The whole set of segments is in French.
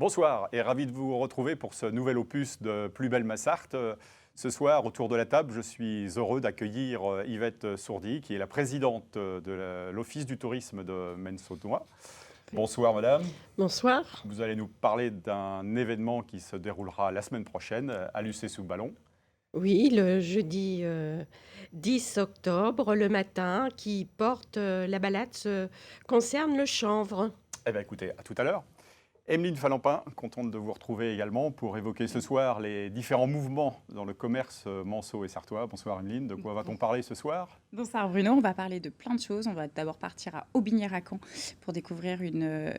Bonsoir et ravi de vous retrouver pour ce nouvel opus de Plus belle ma Sarthe. Ce soir, autour de la table, je suis heureux d'accueillir Yvette Sourdy, qui est la présidente de l'Office du tourisme de Maine-Saulnois. Bonsoir madame. Bonsoir. Vous allez nous parler d'un événement qui se déroulera la semaine prochaine à Lucé-sous-Ballon. Oui, le jeudi 10 octobre, le matin, qui porte la balade concerne le chanvre. Eh bien écoutez, à tout à l'heure. Emeline Falampin, contente de vous retrouver également pour évoquer ce soir les différents mouvements dans le commerce manceau et sartois. Bonsoir Emeline, de quoi va-t-on parler ce soir? Bonsoir Bruno, on va parler de plein de choses. On va d'abord partir à Aubigné-Racan pour découvrir une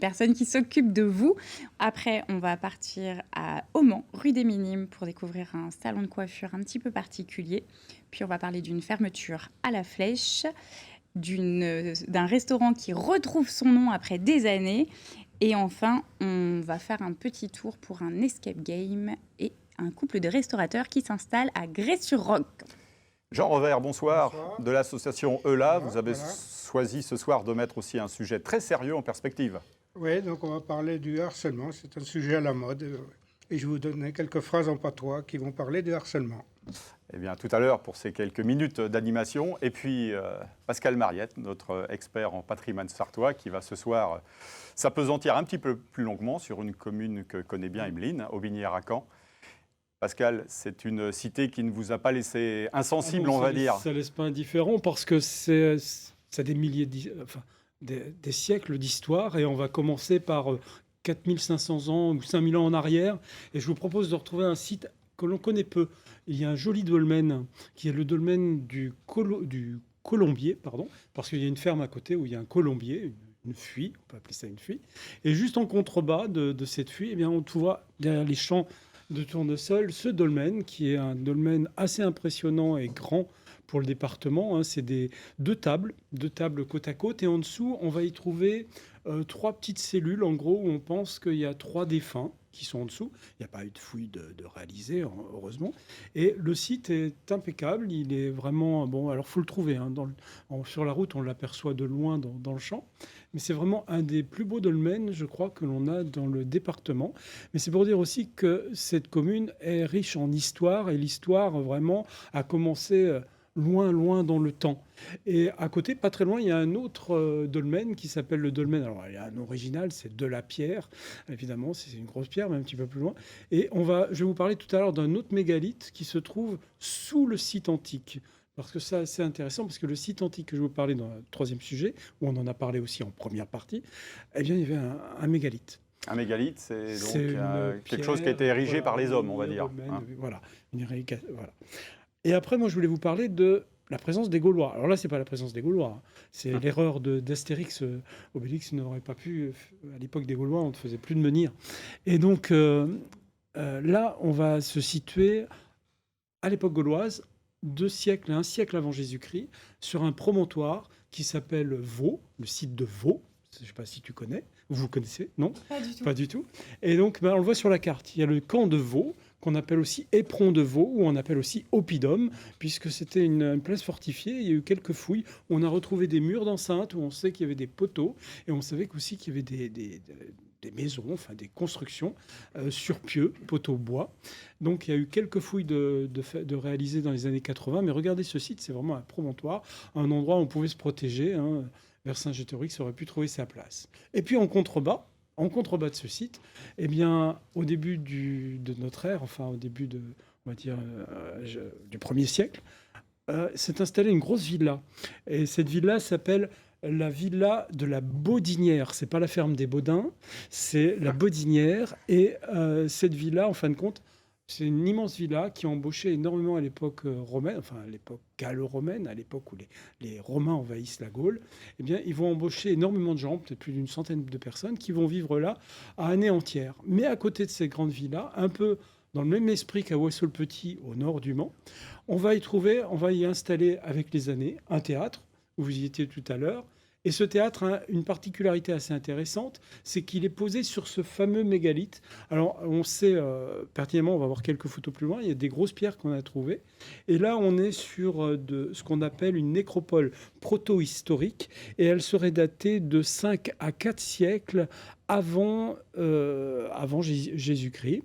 personne qui s'occupe de vous. Après, on va partir à Aumont, rue des Minimes, pour découvrir un salon de coiffure un petit peu particulier. Puis on va parler d'une fermeture à la Flèche, d'un restaurant qui retrouve son nom après des années. Et enfin, on va faire un petit tour pour un escape game et un couple de restaurateurs qui s'installe à Grès-sur-Roc. Jean Revers, bonsoir. De l'association ELA, vous avez choisi ce soir de mettre aussi un sujet très sérieux en perspective. Oui, donc on va parler du harcèlement. C'est un sujet à la mode. Et je vais vous donner quelques phrases en patois qui vont parler du harcèlement. Eh bien, tout à l'heure pour ces quelques minutes d'animation. Et puis, Pascal Mariette, notre expert en patrimoine sartois, qui va ce soir s'appesantir un petit peu plus longuement sur une commune que connaît bien Emeline, Aubigné-Racan. Pascal, c'est une cité qui ne vous a pas laissé insensible, on va dire. Ça ne laisse pas indifférent parce que c'est des milliers, des siècles d'histoire. Et on va commencer par 4500 ans ou 5000 ans en arrière. Et je vous propose de retrouver un site que l'on connaît peu. Il y a un joli dolmen qui est le dolmen du colombier, parce qu'il y a une ferme à côté où il y a un colombier, une fuie, on peut appeler ça une fuie. Et juste en contrebas de cette fuie, eh bien, on voit derrière les champs de tournesol ce dolmen qui est un dolmen assez impressionnant et grand pour le département. C'est deux tables côte à côte. Et en dessous, on va y trouver 3 petites cellules, en gros, où on pense qu'il y a 3 défunts qui sont en dessous. Il n'y a pas eu de fouille de réaliser, heureusement. Et le site est impeccable. Il est vraiment... Bon, alors, il faut le trouver. Sur la route, on l'aperçoit de loin dans le champ. Mais c'est vraiment un des plus beaux dolmens, je crois, que l'on a dans le département. Mais c'est pour dire aussi que cette commune est riche en histoire. Et l'histoire, vraiment, a commencé... loin dans le temps. Et à côté, pas très loin, il y a un autre dolmen qui s'appelle le dolmen. Alors, il y a un original, c'est de la pierre. Évidemment, c'est une grosse pierre, mais un petit peu plus loin. Et je vais vous parler tout à l'heure d'un autre mégalithe qui se trouve sous le site antique. Parce que ça, c'est intéressant, parce que le site antique que je vais vous parler dans le 3e sujet, où on en a parlé aussi en première partie, eh bien, il y avait un mégalithe. Un mégalithe, c'est donc quelque chose qui a été érigé par les hommes, on va dire. Voilà, voilà. Et après, moi, je voulais vous parler de la présence des Gaulois. Alors là, c'est pas la présence des Gaulois. C'est l'erreur d'Astérix. Obélix n'aurait pas pu... À l'époque des Gaulois, on ne faisait plus de menhir. Et donc, là, on va se situer à l'époque gauloise, un siècle avant Jésus-Christ, sur un promontoire qui s'appelle Vaux, le site de Vaux. Je ne sais pas si tu connais. Vous connaissez? Non? Pas du tout. Pas du tout. Et donc, on le voit sur la carte. Il y a le camp de Vaux, qu'on appelle aussi éperon de Vaux, ou on appelle aussi oppidum, puisque c'était une place fortifiée. Il y a eu quelques fouilles. On a retrouvé des murs d'enceinte où on sait qu'il y avait des poteaux, et on savait aussi qu'il y avait des maisons, enfin des constructions sur pieux, poteaux bois. Donc il y a eu quelques fouilles de réalisées dans les années 80, mais regardez ce site, c'est vraiment un promontoire, un endroit où on pouvait se protéger. Vers Saint-Gétorix, ça aurait pu trouver sa place. Et puis en contrebas de ce site, eh bien, au début de notre ère, enfin au début on va dire, du 1er siècle, s'est installée une grosse villa. Et cette villa s'appelle la villa de la Baudinière. C'est pas la ferme des Baudins, c'est la Baudinière. Et cette villa, en fin de compte, c'est une immense villa qui a embauché énormément à l'époque romaine, enfin à l'époque gallo-romaine, à l'époque où les Romains envahissent la Gaule. Eh bien, ils vont embaucher énormément de gens, peut-être plus d'une centaine de personnes, qui vont vivre là à année entière. Mais à côté de ces grandes villas, un peu dans le même esprit qu'à Ouessol-Petit, au nord du Mans, on va y installer avec les années un théâtre, où vous y étiez tout à l'heure, Et ce théâtre a une particularité assez intéressante, c'est qu'il est posé sur ce fameux mégalithe. Alors, on sait pertinemment, on va voir quelques photos plus loin, il y a des grosses pierres qu'on a trouvées. Et là, on est sur de ce qu'on appelle une nécropole proto-historique, et elle serait datée de 5 à 4 siècles avant Jésus-Christ.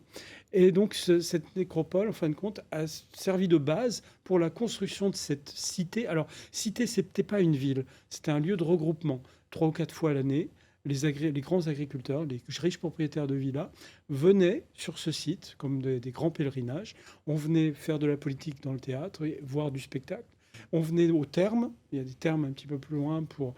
Et donc, cette nécropole, en fin de compte, a servi de base pour la construction de cette cité. Alors, cité, c'était pas une ville, c'était un lieu de regroupement. 3 ou 4 fois à l'année, les grands agriculteurs, les riches propriétaires de villas, venaient sur ce site, comme des grands pèlerinages. On venait faire de la politique dans le théâtre, voir du spectacle. On venait aux thermes, il y a des thermes un petit peu plus loin pour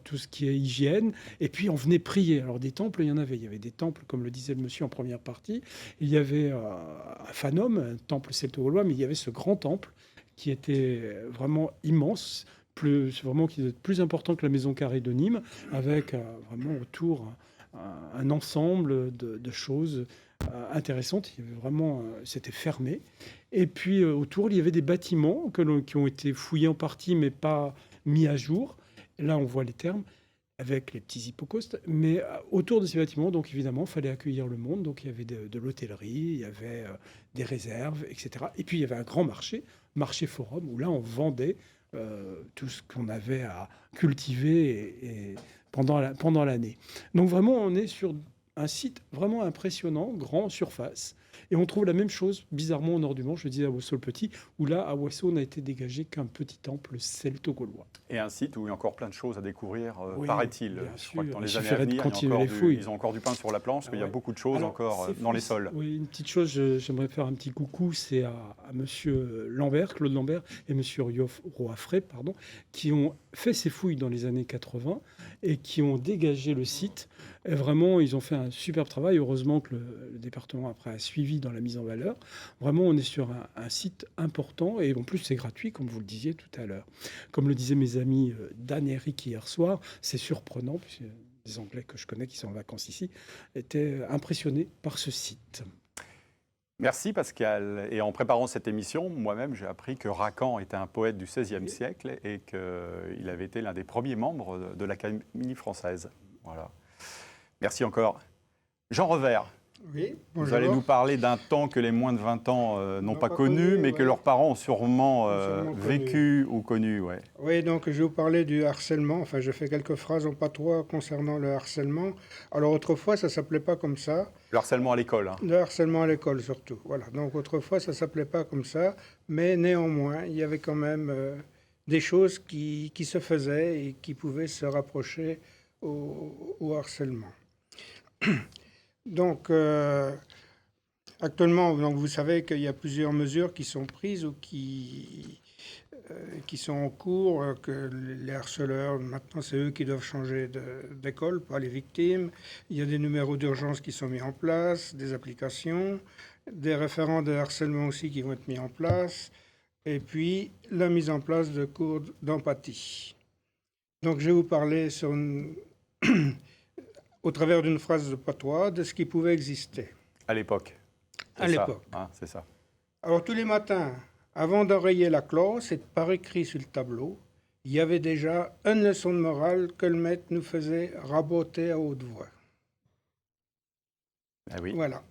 tout ce qui est hygiène, et puis on venait prier. Alors des temples, il y en avait. Il y avait des temples, comme le disait le monsieur en première partie. Il y avait un Fanum, un temple celto-gaulois, mais il y avait ce grand temple qui était vraiment immense, qui est plus important que la maison carrée de Nîmes, avec vraiment autour un ensemble de choses intéressantes. Il y avait vraiment, c'était fermé. Et puis autour, il y avait des bâtiments qui ont été fouillés en partie, mais pas mis à jour. Et là, on voit les termes avec les petits hippocaustes. Mais autour de ces bâtiments, donc évidemment, il fallait accueillir le monde. Donc il y avait de l'hôtellerie, il y avait des réserves, etc. Et puis il y avait un grand marché forum, où là, on vendait tout ce qu'on avait à cultiver pendant l'année. Donc vraiment, on est sur un site vraiment impressionnant, grand, surface. Et on trouve la même chose, bizarrement, au nord du Mans, je disais à Oissau-le-Petit, où là, à Oissau, n'a été dégagé qu'un petit temple celto-gaulois. Et un site où il y a encore plein de choses à découvrir, Oui, paraît-il. bien Je crois que sûr. dans Il les années à suffirait de venir, continuer les fouilles. ils ont encore du pain sur la planche, parce qu'il y a beaucoup de choses Alors, encore c'est dans fou, les sols. Oui, une petite chose, j'aimerais faire un petit coucou, c'est à monsieur Lambert, Claude Lambert et monsieur Roafray, qui ont fait ces fouilles dans les années 80 et qui ont dégagé le site. Et vraiment, ils ont fait un superbe travail. Heureusement que le département après a suivi dans la mise en valeur. Vraiment, on est sur un site important et en plus, c'est gratuit, comme vous le disiez tout à l'heure. Comme le disaient mes amis Dan et Eric hier soir, c'est surprenant, puisque des Anglais que je connais qui sont en vacances ici étaient impressionnés par ce site. Merci Pascal. Et en préparant cette émission, moi-même, j'ai appris que Racan était un poète du XVIe siècle et qu'il avait été l'un des premiers membres de l'Académie française. Voilà. Merci encore. Jean Revers, Oui, vous bonjour. allez nous parler d'un temps que les moins de 20 ans n'ont pas connu, connu, mais que ouais. leurs parents ont sûrement Sûrement vécu ou connu. Ouais. Oui, donc je vais vous parler du harcèlement. Enfin, je fais quelques phrases en patois concernant le harcèlement. Alors autrefois, ça s'appelait pas comme ça. Le harcèlement à l'école. Hein. Le harcèlement à l'école surtout. Voilà. Donc autrefois, ça s'appelait pas comme ça, mais néanmoins, il y avait quand même des choses qui se faisaient et qui pouvaient se rapprocher au harcèlement. Donc actuellement, donc, vous savez qu'il y a plusieurs mesures qui sont prises ou qui sont en cours, que les harceleurs, maintenant, c'est eux qui doivent changer d'école, pas les victimes. Il y a des numéros d'urgence qui sont mis en place, des applications, des référents de harcèlement aussi qui vont être mis en place, et puis la mise en place de cours d'empathie. Donc, je vais vous parler au travers d'une phrase de patois de ce qui pouvait exister. À l'époque. À l'époque. Hein, c'est ça. Alors, tous les matins, avant d'enrayer la classe et de par écrit sur le tableau, il y avait déjà une leçon de morale que le maître nous faisait raboter à haute voix. Ah oui. Voilà.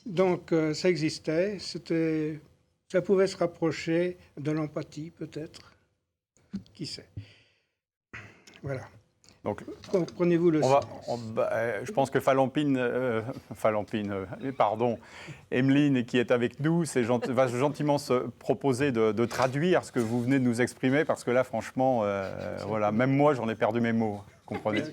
Donc, ça existait. Ça pouvait se rapprocher de l'empathie, peut-être. Qui sait. Voilà. Donc, comprenez-vous le sens? Je pense que Emeline, qui est avec nous, va gentiment se proposer de traduire ce que vous venez de nous exprimer, parce que là, franchement, voilà, même moi, j'en ai perdu mes mots. Comprenez.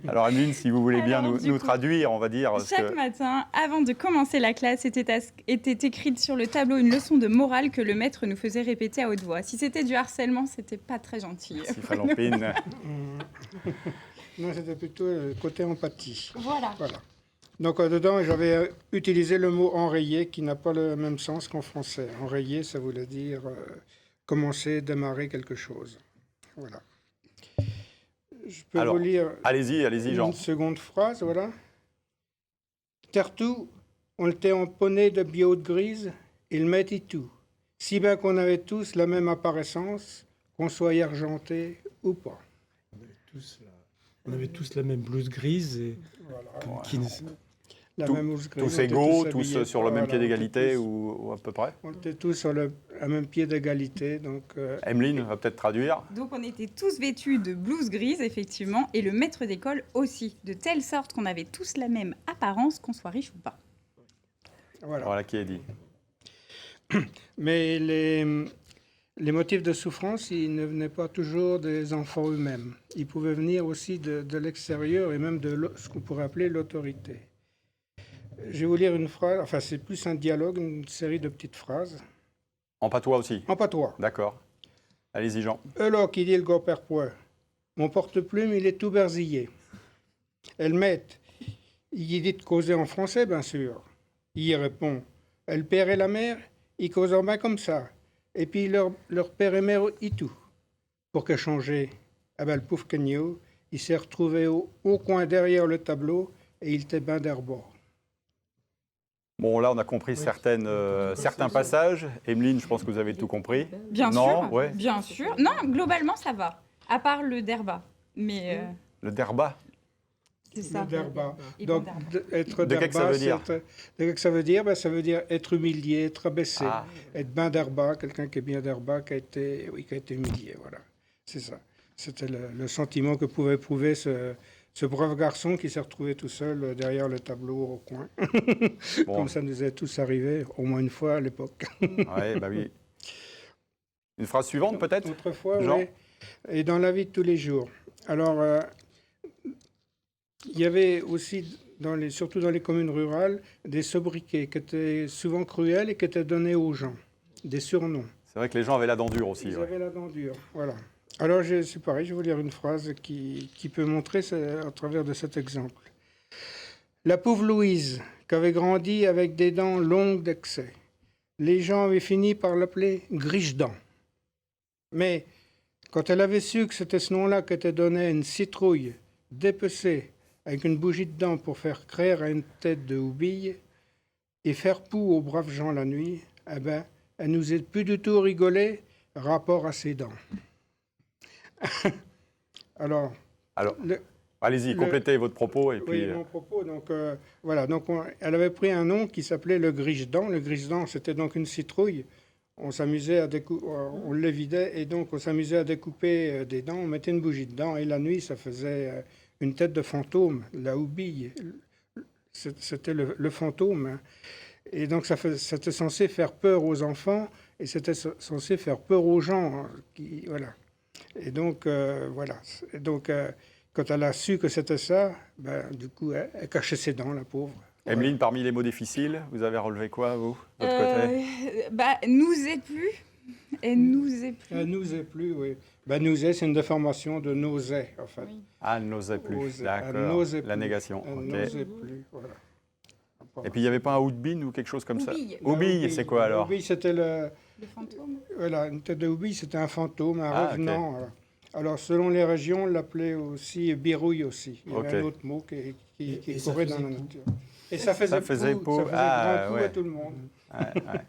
Alors, Emeline, si vous voulez bien nous traduire, on va dire. Chaque matin, avant de commencer la classe, était écrite sur le tableau une leçon de morale que le maître nous faisait répéter à haute voix. Si c'était du harcèlement, c'était pas très gentil. Merci, Falampine. Non, c'était plutôt le côté empathie. Voilà. Donc, dedans, j'avais utilisé le mot enrayer, qui n'a pas le même sens qu'en français. Enrayer, ça voulait dire commencer, démarrer quelque chose. Voilà. Je peux vous lire allez-y, Jean. Une seconde phrase, voilà. Tertou, on l'était en poney de biode grise, il mettait tout. Si bien qu'on avait tous la même apparaissance, qu'on soit argenté ou pas. on avait tous la même blouse grise et Voilà. qui- La Tout- même blouse grise, Tous on était égaux, habillés, tous sur le même pied voilà, d'égalité tous- ou à peu près. On était tous sur le même pied d'égalité, donc Emeline va peut-être traduire. Donc on était tous vêtus de blouses grises, effectivement, et le maître d'école aussi, de telle sorte qu'on avait tous la même apparence, qu'on soit riche ou pas. voilà. Voilà qui est dit. Mais les motifs de souffrance, ils ne venaient pas toujours des enfants eux-mêmes. Ils pouvaient venir aussi de l'extérieur et même de ce qu'on pourrait appeler l'autorité. Je vais vous lire une phrase, enfin c'est plus un dialogue, une série de petites phrases. En patois aussi. En patois. D'accord. Allez-y, Jean. Là, qui dit le gros père Poix. Mon porte-plume, il est tout berzillé. Elle met. Il dit de causer en français, bien sûr. Il y répond. Le père et la mère, ils causent en bas comme ça. Et puis leur père et mère, ils tout. Pour que changer. Ah ben, le pauvre Kenyo, il s'est retrouvé au coin derrière le tableau et il était bain d'herbe. Bon, là, on a compris certains passages. Emeline, je pense que vous avez tout compris. Bien Non, sûr, ouais. bien sûr. Non, globalement, ça va. À part le derba. Mais Le derba. c'est ça. Le derba. Et Donc, bon être De qu'est-ce que ça derba, veut dire de qu'est-ce que ça veut dire? Ben, ça veut dire être humilié, être abaissé. Ah, Être bain d'herba, quelqu'un qui est bien d'herba, qui a été humilié, voilà. C'est ça. C'était le sentiment que pouvait éprouver ce brave garçon qui s'est retrouvé tout seul derrière le tableau au coin. bon. Comme ça nous est tous arrivé, au moins une fois à l'époque. Ouais, bah oui. Une phrase suivante, peut-être. Autrefois, Jean. oui. Et dans la vie de tous les jours. Alors, il y avait aussi, surtout dans les communes rurales, des sobriquets qui étaient souvent cruels et qui étaient donnés aux gens. Des surnoms. C'est vrai que les gens avaient la dent dure aussi. Ils Ouais. avaient la dent dure, voilà. Alors, c'est pareil, je vais vous lire une phrase qui peut montrer ça à travers de cet exemple. La pauvre Louise, qui avait grandi avec des dents longues d'excès, les gens avaient fini par l'appeler Griche-dent. Mais quand elle avait su que c'était ce nom-là qui était donné à une citrouille dépecée avec une bougie dedans pour faire créer à une tête de houbille et faire poux aux braves gens la nuit, eh ben, elle nous est plus du tout rigolé rapport à ses dents. Alors, Allez-y, complétez votre propos. Et puis, oui, mon propos. Donc, voilà. Donc, elle avait pris un nom qui s'appelait le griche-dent. Le griche-dent, c'était donc une citrouille. On s'amusait à on l'évidait et donc on s'amusait à découper des dents. On mettait une bougie dedans et la nuit, ça faisait une tête de fantôme, la houbille. C'était le fantôme. Hein. Et donc, c'était censé faire peur aux enfants et c'était censé faire peur aux gens. Voilà. Et donc, voilà. Et donc, quand elle a su que c'était ça, ben, du coup, elle cachait ses dents, la pauvre. Emeline, parmi les mots difficiles, vous avez relevé quoi, vous, de votre côté? nous est plus. Et nous est plus. Elle nous est plus, oui. Ben, nous est, c'est une déformation de nausée, en fait. Oui. Ah, elle n'osait plus. Osait. Elle D'accord. n'osait La plus. négation. Elle ok. n'osait plus, voilà. Et puis, il n'y avait pas un houdbin ou quelque chose comme ça? Houbille. Houbille, c'est quoi alors? Houbille, c'était Le fantôme. voilà, une tête de houbille, c'était un fantôme, un Ah, revenant. Voilà. Alors, selon les régions, on l'appelait aussi birouille aussi. Il y avait Ok. un autre mot qui Et ça courait dans faisait la poux. nature. Et ça faisait poux. ça faisait Ah, grand coup ouais. à tout le monde. Ouais, ouais.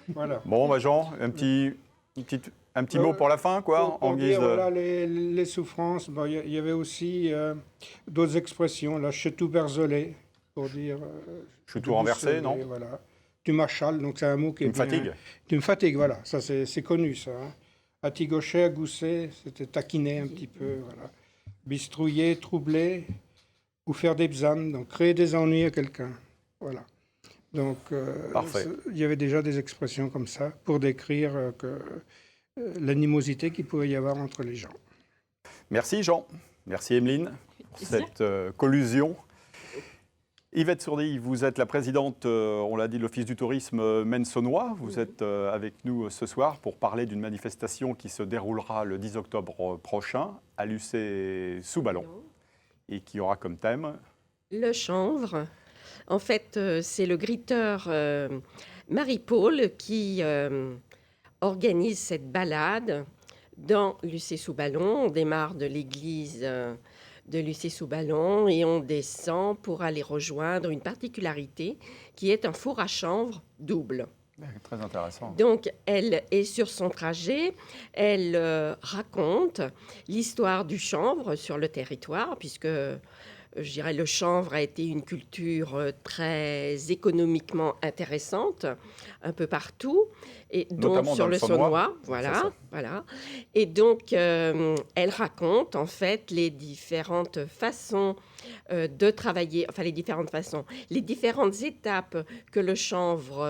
Voilà. Bon, bah Jean, un petit mot pour la fin, quoi, Pour en guise dire, de... voilà, les souffrances, bon, il y avait aussi d'autres expressions, là, je suis tout berzelé, pour dire... Je suis tout renversé, non? Voilà. Tu m'achales, donc c'est un mot qui Tu est me fatigues. Tu me fatigues, voilà, ça c'est connu, ça. Hein. Atigocher, agousser, c'était taquiner un petit peu, voilà. Bistrouiller, troubler, ou faire des bzanes, donc créer des ennuis à quelqu'un, voilà. Donc, Parfait. il y avait déjà des expressions comme ça pour décrire l'animosité qu'il pouvait y avoir entre les gens. Merci Jean, merci Emeline pour cette collusion. Yvette Sourdille, vous êtes la présidente, on l'a dit, de l'Office du tourisme Maine-Saunois. Vous êtes avec nous ce soir pour parler d'une manifestation qui se déroulera le 10 octobre prochain à Lucé-sous-Ballon et qui aura comme thème... Le chanvre. En fait, c'est le gritteur Marie-Paul qui organise cette balade dans Lucé-sous-Ballon. On démarre de l'église de Lucé-sous-Ballon et on descend pour aller rejoindre une particularité qui est un four à chanvre double. Très intéressant. Donc, elle est sur son trajet, elle raconte l'histoire du chanvre sur le territoire, puisque, je dirais, le chanvre a été une culture très économiquement intéressante, un peu partout, et donc Notamment sur dans le le Saunois. Saunois, C'est voilà, ça. voilà. Et donc, elle raconte, en fait, les différentes façons de travailler, enfin les différentes façons, les différentes étapes que le chanvre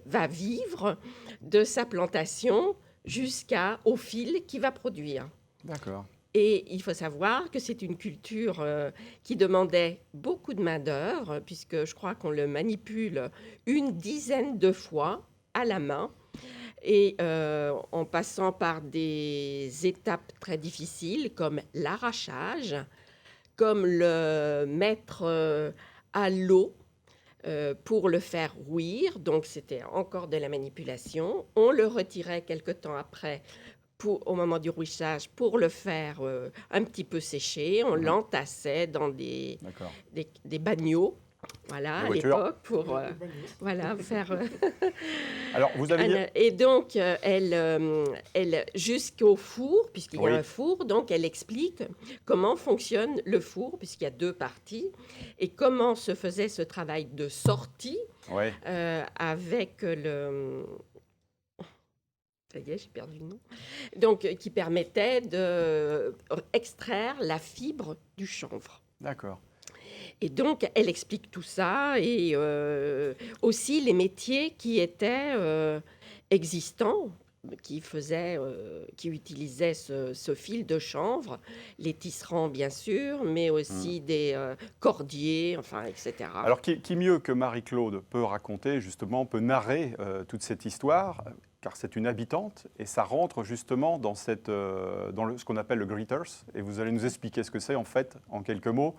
va vivre de sa plantation jusqu'au fil qu'il va produire. D'accord. Et il faut savoir que c'est une culture qui demandait beaucoup de main-d'œuvre, puisque je crois qu'on le manipule une dizaine de fois à la main, et en passant par des étapes très difficiles comme l'arrachage, comme le mettre à l'eau pour le faire rouir. Donc, c'était encore de la manipulation. On le retirait quelque temps après au moment du rouissage pour le faire un petit peu sécher. On l'entassait dans des bagnots. Voilà, Des à voitures. l'époque, pour voilà, faire... Alors, vous avez dit... Et donc, elle jusqu'au four, puisqu'il y a Oui. un four, donc elle explique comment fonctionne le four, puisqu'il y a deux parties, et comment se faisait ce travail de sortie Ouais. avec le... Ça y est, j'ai perdu le nom. Donc, qui permettait d'extraire la fibre du chanvre. D'accord. Et donc, elle explique tout ça et aussi les métiers qui étaient existants, qui utilisaient ce fil de chanvre, les tisserands bien sûr, mais aussi des cordiers, enfin, etc. Alors, qui mieux que Marie-Claude peut raconter, justement, peut narrer toute cette histoire, car c'est une habitante, et ça rentre justement dans ce qu'on appelle le greeters, et vous allez nous expliquer ce que c'est, en fait, en quelques mots.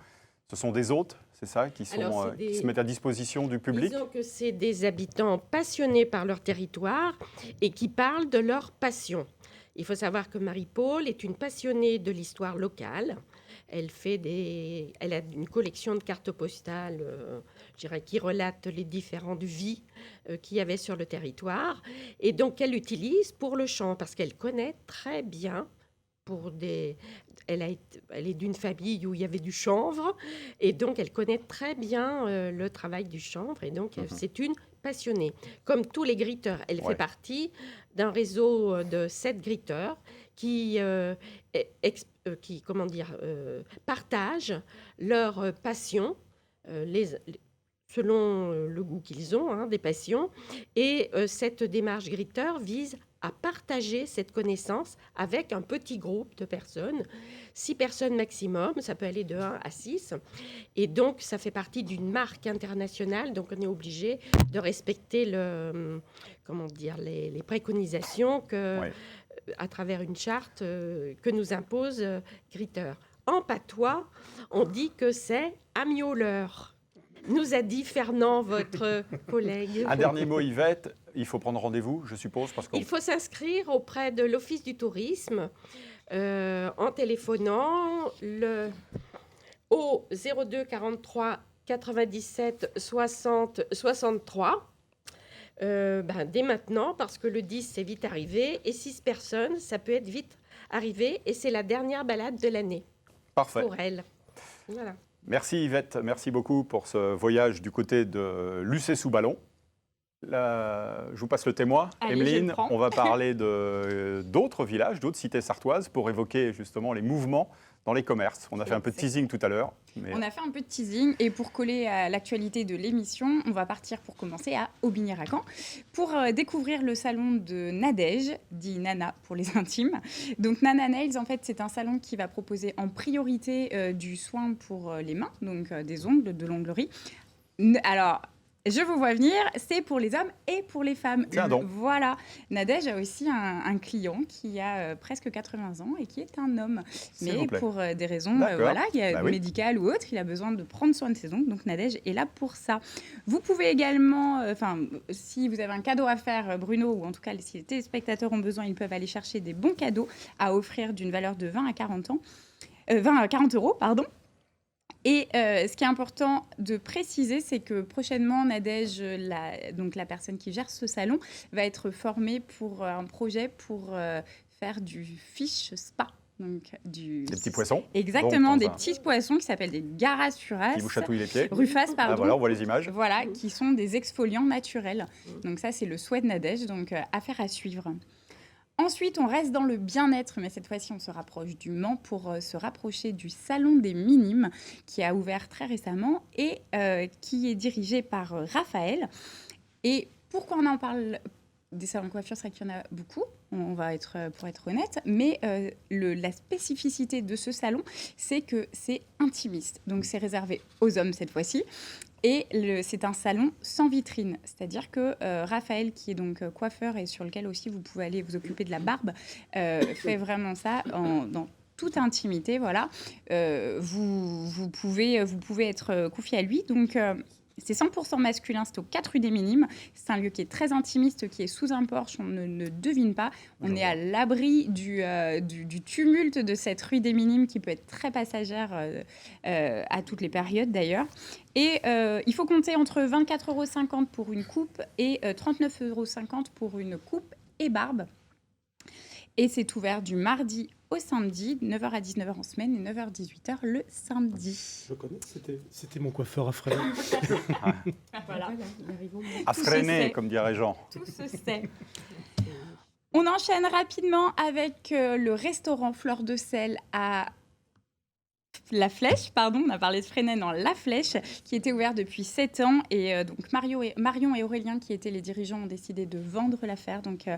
Ce sont des hôtes, c'est ça, qui se mettent à disposition du public? Disons que c'est des habitants passionnés par leur territoire et qui parlent de leur passion. Il faut savoir que Marie-Paul est une passionnée de l'histoire locale. Elle a une collection de cartes postales, je dirais, qui relatent les différentes vies qu'il y avait sur le territoire. Et donc, elle l'utilise pour le chant, parce qu'elle connaît très bien elle est d'une famille où il y avait du chanvre, et donc elle connaît très bien le travail du chanvre, et donc c'est une passionnée. Comme tous les greeters, elle fait partie d'un réseau de 7 greeters qui partagent leur passion, selon le goût qu'ils ont, des passions, et cette démarche greeter vise à partager cette connaissance avec un petit groupe de personnes, 6 personnes maximum, ça peut aller de 1 à 6, et donc ça fait partie d'une marque internationale, donc on est obligé de respecter les préconisations à travers une charte que nous impose Greeter. En patois, on dit que c'est amioleur. Nous a dit Fernand, votre collègue. Un dernier mot, Yvette. Il faut prendre rendez-vous, je suppose, parce Il faut s'inscrire auprès de l'Office du tourisme en téléphonant au 02 43 97 60 63 dès maintenant, parce que le 10, c'est vite arrivé, et 6 personnes, ça peut être vite arrivé, et c'est la dernière balade de l'année. Parfait. Pour elle. Voilà. Merci Yvette, merci beaucoup pour ce voyage du côté de Lucé-sous-Ballon. Je vous passe le témoin. Emeline, on va parler d'autres villages, d'autres cités sartoises pour évoquer justement les mouvements dans les commerces. On a fait un peu de teasing tout à l'heure. On a fait un peu de teasing et pour coller à l'actualité de l'émission, on va partir pour commencer à Aubigné-Racan pour découvrir le salon de Nadège, dit Nana pour les intimes. Donc Nana Nails, en fait, c'est un salon qui va proposer en priorité du soin pour les mains, donc des ongles, de l'onglerie. Alors, je vous vois venir, c'est pour les hommes et pour les femmes. Tiens donc. Voilà. Nadège a aussi un client qui a presque 80 ans et qui est un homme. Mais pour des raisons médicales ou autres, il a besoin de prendre soin de ses ongles. Donc Nadège est là pour ça. Vous pouvez également, si vous avez un cadeau à faire, Bruno, ou en tout cas si les téléspectateurs ont besoin, ils peuvent aller chercher des bons cadeaux à offrir d'une valeur de 20 à 40 €. Et ce qui est important de préciser, c'est que prochainement, Nadège, donc la personne qui gère ce salon, va être formée pour un projet pour faire du fish spa. Donc, Des petits poissons. Exactement, Donc, des petits poissons qui s'appellent des garasuras. Qui vous chatouillent les pieds. Rufas, pardon. Ah, voilà, on voit les images. Voilà, qui sont des exfoliants naturels. Donc ça, c'est le souhait de Nadège, donc affaire à suivre. Ensuite, on reste dans le bien-être, mais cette fois-ci, on se rapproche du Mans pour se rapprocher du Salon des Minimes, qui a ouvert très récemment et qui est dirigé par Raphaël. Et pourquoi on en parle des salons de coiffure, c'est qu'il y en a beaucoup, pour être honnête, mais la spécificité de ce salon, c'est que c'est intimiste. Donc c'est réservé aux hommes cette fois-ci. Et c'est un salon sans vitrine, c'est-à-dire que Raphaël, qui est donc coiffeur et sur lequel aussi vous pouvez aller vous occuper de la barbe, fait vraiment ça dans toute intimité. Voilà, vous pouvez être confié à lui. Donc c'est 100% masculin, c'est aux 4 rue des Minimes. C'est un lieu qui est très intimiste, qui est sous un porche, on ne devine pas. On est à l'abri du tumulte de cette rue des Minimes qui peut être très passagère à toutes les périodes d'ailleurs. Et il faut compter entre 24,50 € pour une coupe et 39,50 € pour une coupe et barbe. Et c'est ouvert du mardi au samedi, 9h à 19h en semaine et 9h à 18h le samedi. Je connais, c'était mon coiffeur à Fresnes. Voilà. À freiner, comme dirait Jean. Tout se sait. On enchaîne rapidement avec le restaurant Fleur de Sel à La Flèche, pardon, on a parlé de Fresnes dans La Flèche, qui était ouvert depuis 7 ans. Et donc Marion et Aurélien, qui étaient les dirigeants, ont décidé de vendre l'affaire. Donc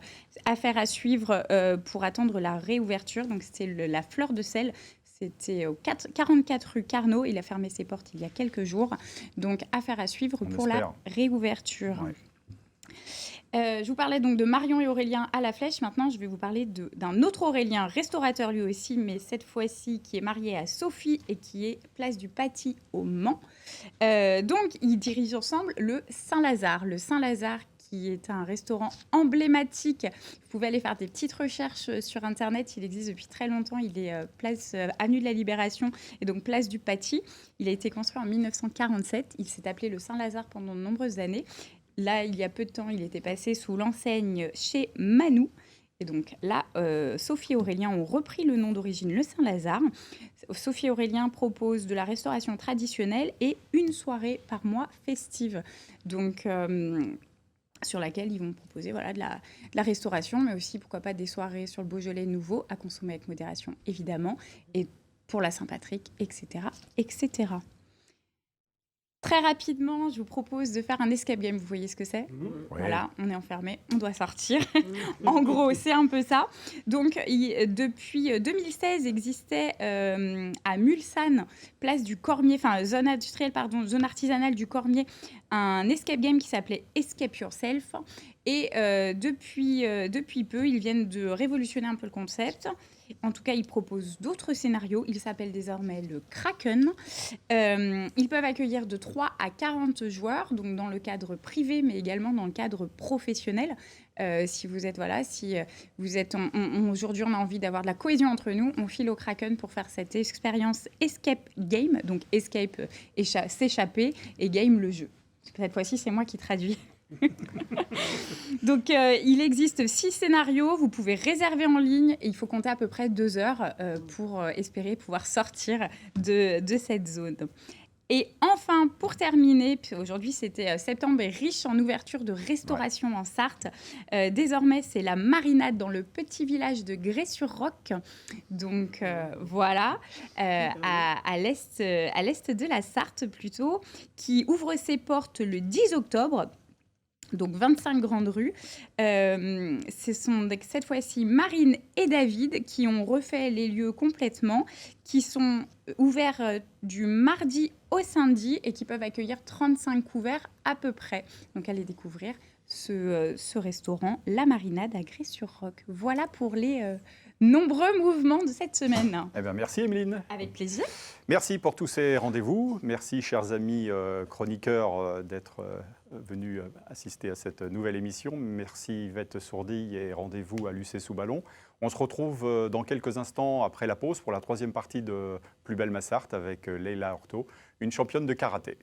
affaire à suivre pour attendre la réouverture. Donc c'était la Fleur de Sel. C'était au 44 rue Carnot. Il a fermé ses portes il y a quelques jours. Donc affaire à suivre pour la réouverture. Ouais. Je vous parlais donc de Marion et Aurélien à La Flèche. Maintenant, je vais vous parler d'un autre Aurélien, restaurateur lui aussi, mais cette fois-ci qui est marié à Sophie et qui est place du Paty au Mans. Donc, ils dirigent ensemble le Saint-Lazare. Le Saint-Lazare qui est un restaurant emblématique. Vous pouvez aller faire des petites recherches sur Internet. Il existe depuis très longtemps. Il est place Avenue de la Libération et donc place du Paty. Il a été construit en 1947. Il s'est appelé le Saint-Lazare pendant de nombreuses années. Là, il y a peu de temps, il était passé sous l'enseigne chez Manou. Et donc là, Sophie et Aurélien ont repris le nom d'origine, le Saint-Lazare. Sophie et Aurélien proposent de la restauration traditionnelle et une soirée par mois festive. Donc, sur laquelle ils vont proposer de la restauration, mais aussi, pourquoi pas, des soirées sur le Beaujolais nouveau, à consommer avec modération, évidemment, et pour la Saint-Patrick, etc., etc. Très rapidement, je vous propose de faire un escape game. Vous voyez ce que c'est ? Voilà, on est enfermé, on doit sortir. En gros, c'est un peu ça. Donc, depuis 2016, existait à Mulsanne, place du Cormier, enfin zone artisanale du Cormier, un escape game qui s'appelait Escape Yourself. Et depuis peu, ils viennent de révolutionner un peu le concept. En tout cas, ils proposent d'autres scénarios. Ils s'appellent désormais le Kraken. Ils peuvent accueillir de 3 à 40 joueurs, donc dans le cadre privé, mais également dans le cadre professionnel. Si vous êtes, aujourd'hui, on a envie d'avoir de la cohésion entre nous, on file au Kraken pour faire cette expérience escape game. Donc escape, s'échapper, et game, le jeu. Cette fois-ci, c'est moi qui traduis. Donc, il existe 6 scénarios. Vous pouvez réserver en ligne et il faut compter à peu près 2 heures pour espérer pouvoir sortir de cette zone. Et enfin, pour terminer, aujourd'hui c'était septembre et riche en ouverture de restauration en Sarthe. Désormais, c'est la Marinade dans le petit village de Grès-sur-Roc. Donc voilà, à l'est de la Sarthe plutôt, qui ouvre ses portes le 10 octobre. Donc 25 grandes rues. Ce sont cette fois-ci Marine et David qui ont refait les lieux complètement, qui sont ouverts du mardi au samedi et qui peuvent accueillir 35 couverts à peu près. Donc allez découvrir ce restaurant, La Marinade à Grès-sur-Roc. Voilà pour les nombreux mouvements de cette semaine. Eh bien, merci Emeline. Avec plaisir. Merci pour tous ces rendez-vous. Merci chers amis chroniqueurs d'être venue assister à cette nouvelle émission. Merci Yvette Sourdille et rendez-vous à l'UC sous ballon. On se retrouve dans quelques instants après la pause pour la troisième partie de Plus belle Massart avec Leila Orto, une championne de karaté.